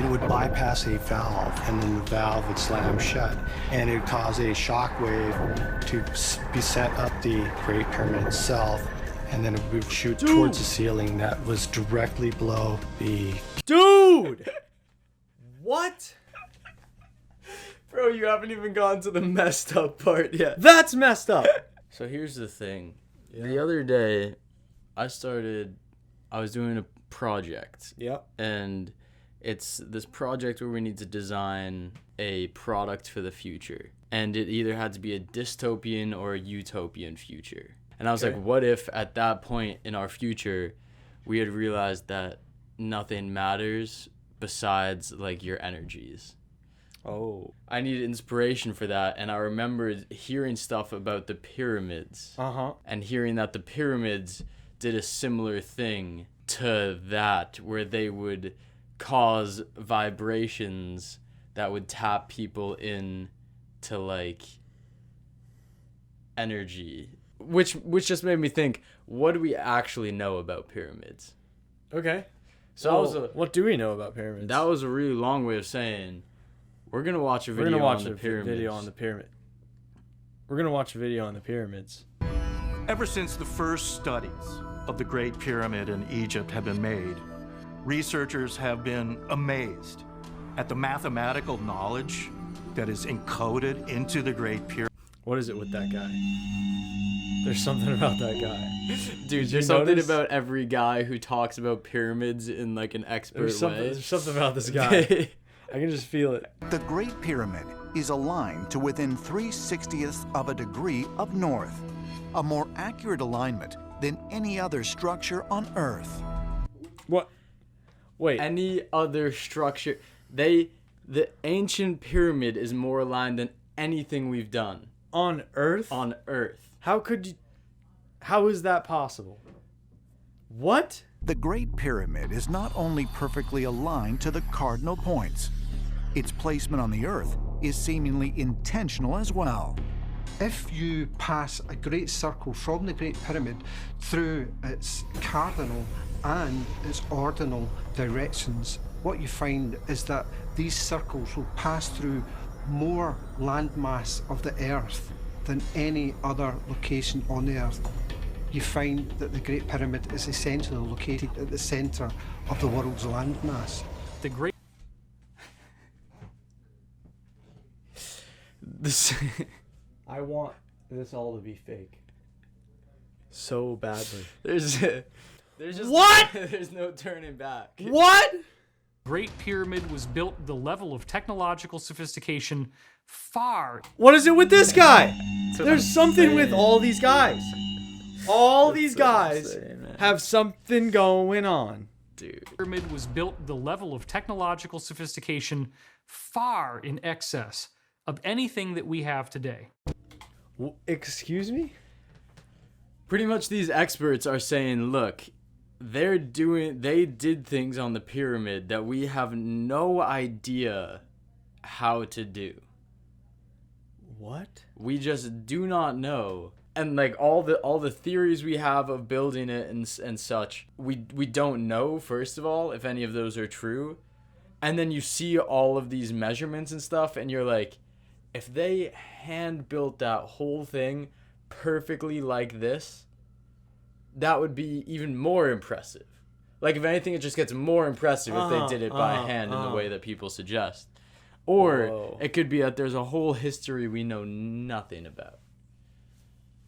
it would bypass a valve, and then the valve would slam shut, and it would cause a shock wave to be set up the Great Pyramid itself, and then it would shoot towards the ceiling that was directly below the... Dude! What? Bro, you haven't even gone to the messed up part yet. That's messed up. So here's the thing. The other day, I was doing a project. Yep. And it's this project where we need to design a product for the future. And it either had to be a dystopian or a utopian future. And I was like, what if at that point in our future, we had realized that nothing matters besides like your energies? Oh. I needed inspiration for that, and I remembered hearing stuff about the pyramids. And hearing that the pyramids did a similar thing to that, where they would cause vibrations that would tap people in to like energy. Which just made me think, what do we actually know about pyramids? Okay. So what do we know about pyramids? that was a really long way of saying we're gonna watch a video on the pyramids. We're gonna watch a video on the pyramids. Ever since the first studies of the Great Pyramid in Egypt have been made, researchers have been amazed at the mathematical knowledge that is encoded into the Great Pyramid. What is it with that guy? There's something about that guy. Dude, there's something about every guy who talks about pyramids in like an expert way. There's something about this guy. I can just feel it. The Great Pyramid is aligned to within 3/60ths of a degree of north, a more accurate alignment than any other structure on Earth. What? Wait. Any other structure. The ancient pyramid is more aligned than anything we've done. On Earth? On Earth. How is that possible? What? The Great Pyramid is not only perfectly aligned to the cardinal points, its placement on the Earth is seemingly intentional as well. If you pass a great circle from the Great Pyramid through its cardinal and its ordinal directions, what you find is that these circles will pass through more landmass of the Earth than any other location on the Earth. You find that the Great Pyramid is essentially located at the centre of the world's landmass. The Great I want this all to be fake. So badly. There's just What? There's no turning back. What? Great Pyramid was built at the level of technological sophistication far. What is it with this guy? There's something with all these guys. All these guys have something going on. Dude. Pyramid was built at the level of technological sophistication far in excess of anything that we have today. Excuse me? Pretty much these experts are saying, look, they did things on the pyramid that we have no idea how to do. What? We just do not know. And like all the theories we have of building it and such, we don't know, first of all, if any of those are true. And then you see all of these measurements and stuff, and you're like, if they hand built that whole thing perfectly like this, that would be even more impressive. Like, if anything, it just gets more impressive if they did it by hand in the way that people suggest. Or it could be that there's a whole history we know nothing about.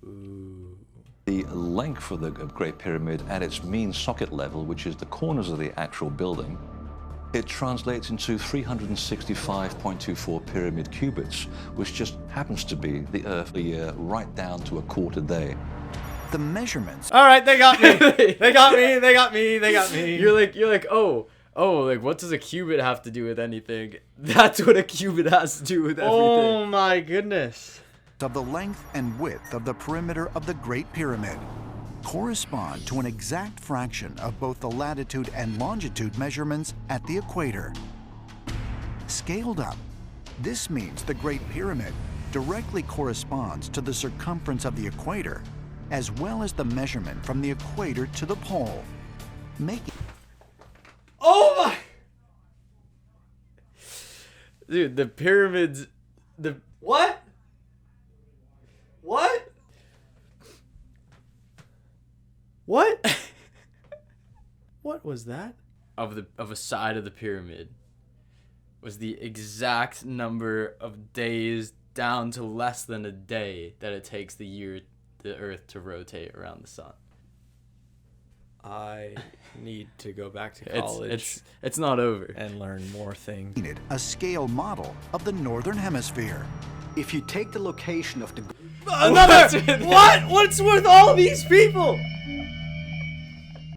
Ooh. The length of the Great Pyramid at its mean socket level, which is the corners of the actual building, it translates into 365.24 pyramid cubits, which just happens to be the Earth a year right down to a quarter day. The measurements. All right, they got me. They got me. You're like, oh, like what does a cubit have to do with anything? That's what a cubit has to do with everything. Oh my goodness. Of the length and width of the perimeter of the Great Pyramid correspond to an exact fraction of both the latitude and longitude measurements at the equator. Scaled up, this means the Great Pyramid directly corresponds to the circumference of the equator, as well as the measurement from the equator to the pole, making... Oh my... Dude, the pyramids. What? What? What? What was that? Of a side of the pyramid was the exact number of days down to less than a day that it takes the Earth to rotate around the sun. I need to go back to college. It's not over. And learn more things. A scale model of the Northern Hemisphere. If you take the location of the... Another! What? What's with all these people?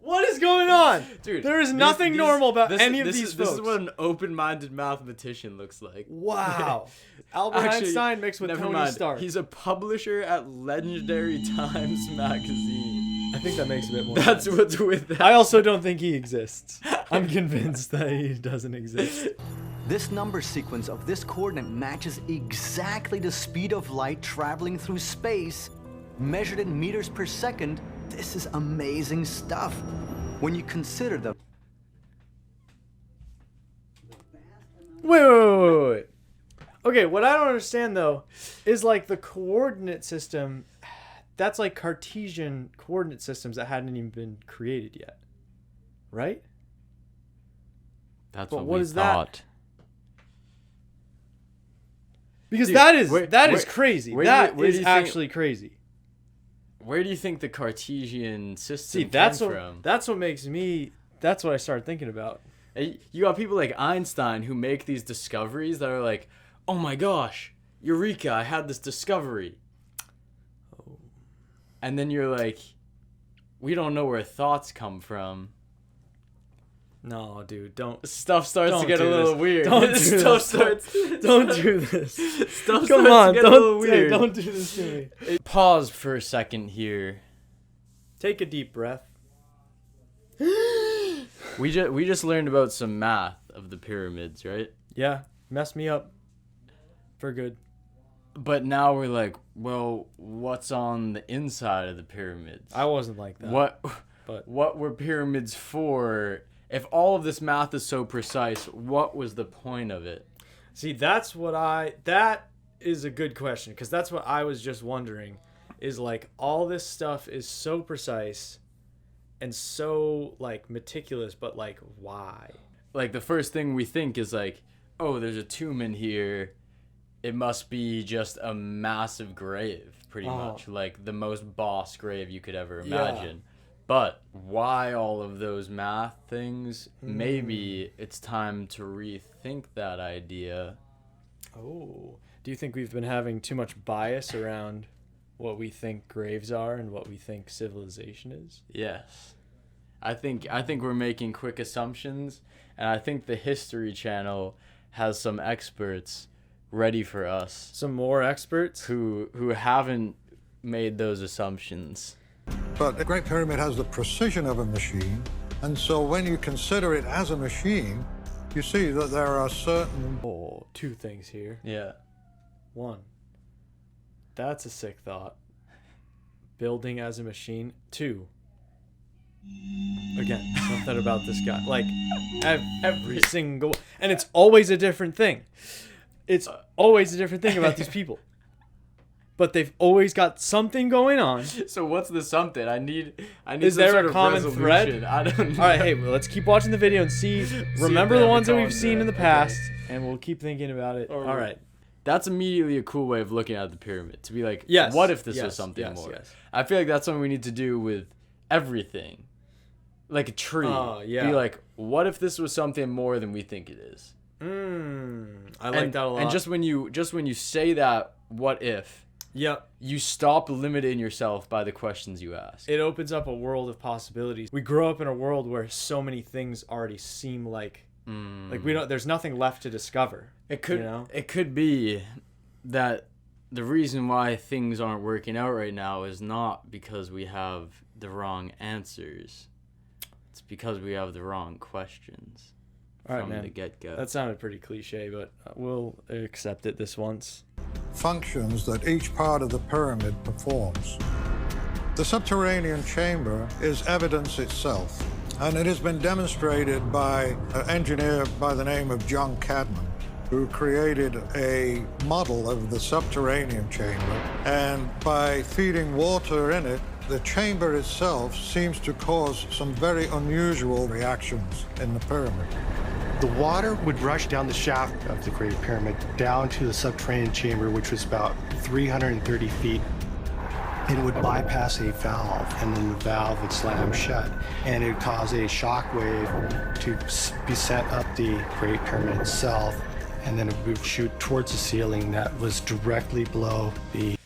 What is going on? Dude, there is nothing normal about any of these folks. This is what an open-minded mathematician looks like. Wow. Albert Einstein mixed with Tony Stark. He's a publisher at Legendary Times magazine. I think that makes a bit more That's sense. what's with that. I also don't think he exists. I'm convinced that he doesn't exist. This number sequence of this coordinate matches exactly the speed of light traveling through space, measured in meters per second. This is amazing stuff. When you consider the... Wait. Okay, what I don't understand, though, is like the coordinate system, that's like Cartesian coordinate systems that hadn't even been created yet. Right? That's but what we thought. That? Because Dude, that is crazy. That is actually crazy. Where do you think the Cartesian system See, that's came what, from? That's what makes me... That's what I started thinking about. You got people like Einstein who make these discoveries that are like, oh my gosh, Eureka, I had this discovery. Oh. And then you're like, we don't know where thoughts come from. No, dude, don't. Stuff starts to get a little weird. Don't do this. Don't do this. Stuff Come starts on, to get a little weird. Don't do this to me. Pause for a second here. Take a deep breath. We just learned about some math of the pyramids, right? Yeah, messed me up for good. But now we're like, well, what's on the inside of the pyramids? I wasn't like that. What were pyramids for? If all of this math is so precise, what was the point of it? See, that is a good question, because that's what I was just wondering, is like all this stuff is so precise and so like meticulous, but like why? Like the first thing we think is like, oh, there's a tomb in here. It must be just a massive grave, pretty much. Like the most boss grave you could ever imagine. Yeah. But why all of those math things? Maybe it's time to rethink that idea. Oh. Do you think we've been having too much bias around what we think graves are and what we think civilization is? Yes. I think we're making quick assumptions, and I think the History Channel has some experts ready for us. Some more experts? Who haven't made those assumptions. But the Great Pyramid has the precision of a machine, and so when you consider it as a machine, you see that there are certain... Oh, two things here. Yeah. One, that's a sick thought. Building as a machine. Two, again, something about this guy. Like, every single... And it's always a different thing. It's always a different thing about these people. But they've always got something going on. So what's the something? I need Is some there sort a of common resolution. thread? I don't know. All right, hey, well, let's keep watching the video and see. Remember the ones that we've seen in the past, and we'll keep thinking about it. All right. That's immediately a cool way of looking at the pyramid. To be like, yes, what if this was something more? Yes. I feel like that's something we need to do with everything. Like a tree. Yeah. Be like, what if this was something more than we think it is? I like that a lot. And just when you say that, what if? Yep. You stop limiting yourself by the questions you ask. It opens up a world of possibilities. We grow up in a world where so many things already seem like there's nothing left to discover. It could you know? It could be that the reason why things aren't working out right now is not because we have the wrong answers. It's because we have the wrong questions. All right, from man. the get-go. That sounded pretty cliche, but we'll accept it this once. Functions that each part of the pyramid performs. The subterranean chamber is evidence itself, and it has been demonstrated by an engineer by the name of John Cadman. who created a model of the subterranean chamber, and by feeding water in it, the chamber itself seems to cause some very unusual reactions in the pyramid. The water would rush down the shaft of the Great Pyramid down to the subterranean chamber, which was about 330 feet. It would bypass a valve, and then the valve would slam shut, and it would cause a shock wave to be sent up the Great Pyramid itself, and then it would shoot towards the ceiling that was directly below the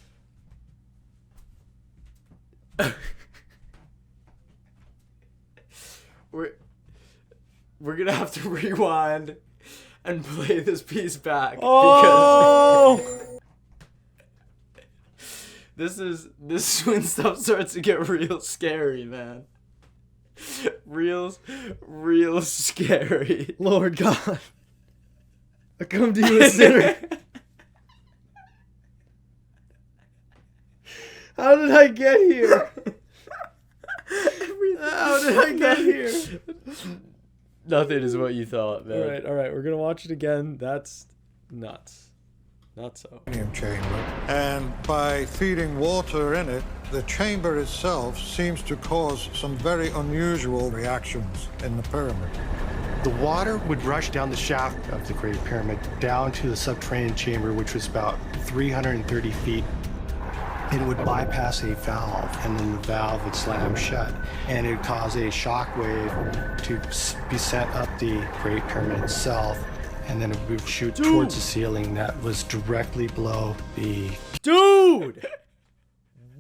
We're gonna have to rewind and play this piece back Oh! because this is when stuff starts to get real scary, man. Real scary. Lord God, I come to you a sinner. How did I get here? How did I get here? Nothing is what you thought, man. All right, we're gonna watch it again. That's nuts. Not so. Chamber, and by feeding water in it, the chamber itself seems to cause some very unusual reactions in the pyramid. The water would rush down the shaft of the Great Pyramid down to the subterranean chamber, which was about 330 feet. It would bypass a valve, and then the valve would slam shut, and it would cause a shock wave to be sent up the Great Pyramid itself, and then it would shoot towards the ceiling that was directly below the... Dude!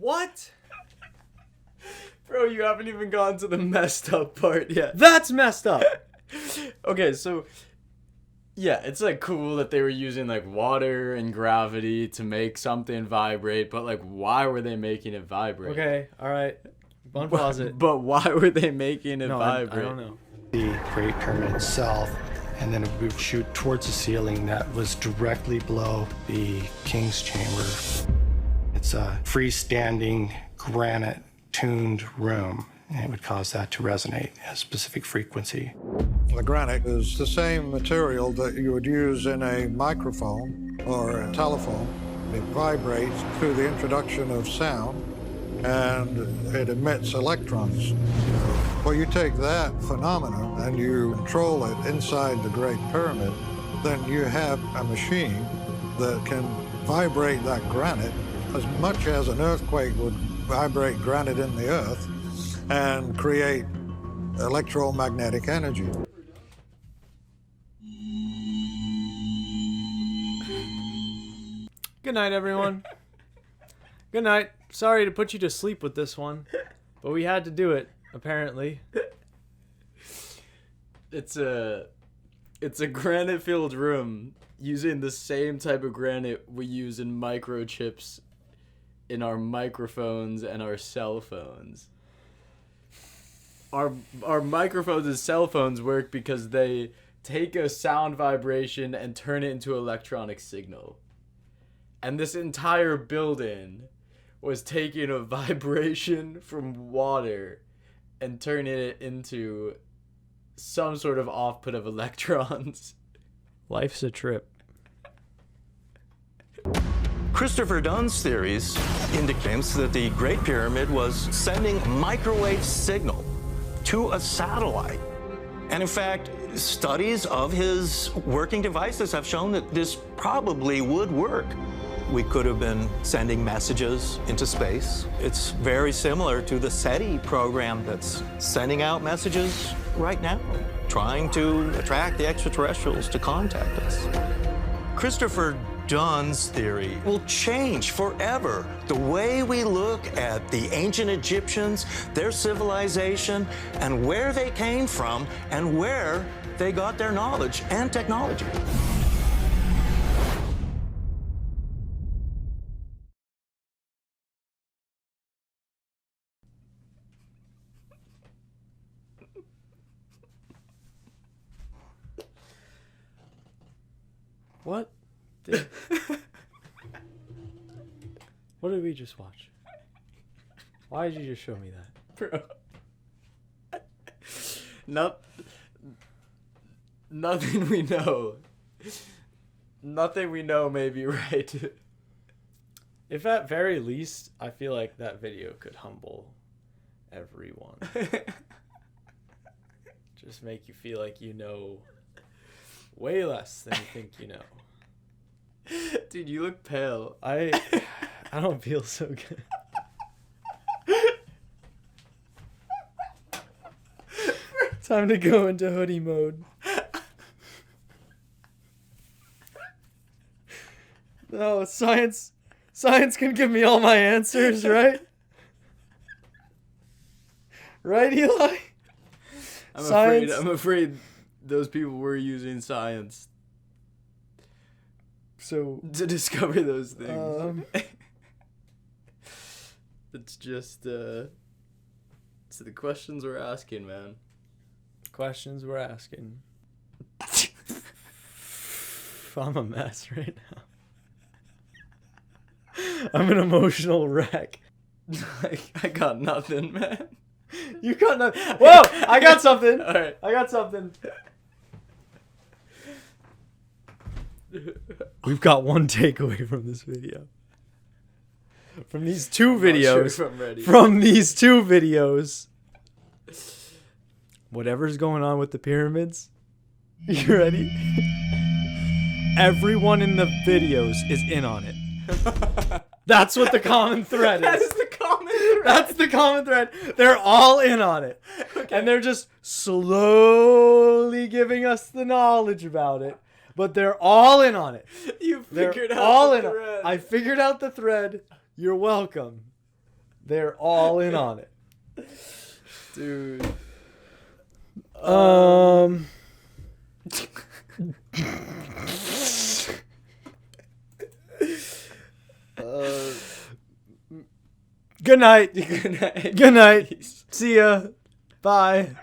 What? Bro, you haven't even gone to the messed up part yet. That's messed up. Okay, so yeah, it's like cool that they were using like water and gravity to make something vibrate, but like why were they making it vibrate? Okay, all right. Unpause it. But why were they making it vibrate? I don't know. The Great Pyramid itself, and then it would shoot towards the ceiling that was directly below the King's Chamber. It's a freestanding granite tuned room, and it would cause that to resonate at a specific frequency. The granite is the same material that you would use in a microphone or a telephone. It vibrates through the introduction of sound, and it emits electrons. Well, you take that phenomenon and you control it inside the Great Pyramid, then you have a machine that can vibrate that granite as much as an earthquake would vibrate granite in the earth and create electromagnetic energy. Good night, everyone. Good night. Sorry to put you to sleep with this one, but we had to do it, apparently. It's a granite-filled room using the same type of granite we use in microchips in our microphones and our cell phones. Our microphones and cell phones work because they take a sound vibration and turn it into an electronic signal. And this entire building was taking a vibration from water and turning it into some sort of output of electrons. Life's a trip. Christopher Dunn's theories indicates that the Great Pyramid was sending microwave signal to a satellite. And in fact, studies of his working devices have shown that this probably would work. We could have been sending messages into space. It's very similar to the SETI program that's sending out messages right now, trying to attract the extraterrestrials to contact us. Christopher Dunn's theory will change forever the way we look at the ancient Egyptians, their civilization, and where they came from, and where they got their knowledge and technology. What? What did we just watch? Why did you just show me that? Bro. Nothing we know. Nothing we know may be right. If at very least, I feel like that video could humble everyone. Just make you feel like you know way less than you think you know. Dude, you look pale. I don't feel so good. Time to go into hoodie mode. No, science can give me all my answers, right? Right, Eli? I'm afraid those people were using science So to discover those things. It's just it's the questions we're asking, man. questions we're asking. I'm a mess right now. I'm an emotional wreck. I got nothing, man. You got nothing. Whoa! I got something. All right. I got something. We've got one takeaway from this video. From these two I'm not sure videos. if I'm ready. From these two videos. Whatever's going on with the pyramids. You ready? Everyone in the videos is in on it. That's what the common thread is. That is the common thread. That's the common thread. They're all in on it. Okay. And they're just slowly giving us the knowledge about it. But they're all in on it. You They're figured out all the in thread. I figured out the thread. You're welcome. They're all in on it. Dude. Good night. Good night. Good night. Peace. See ya. Bye.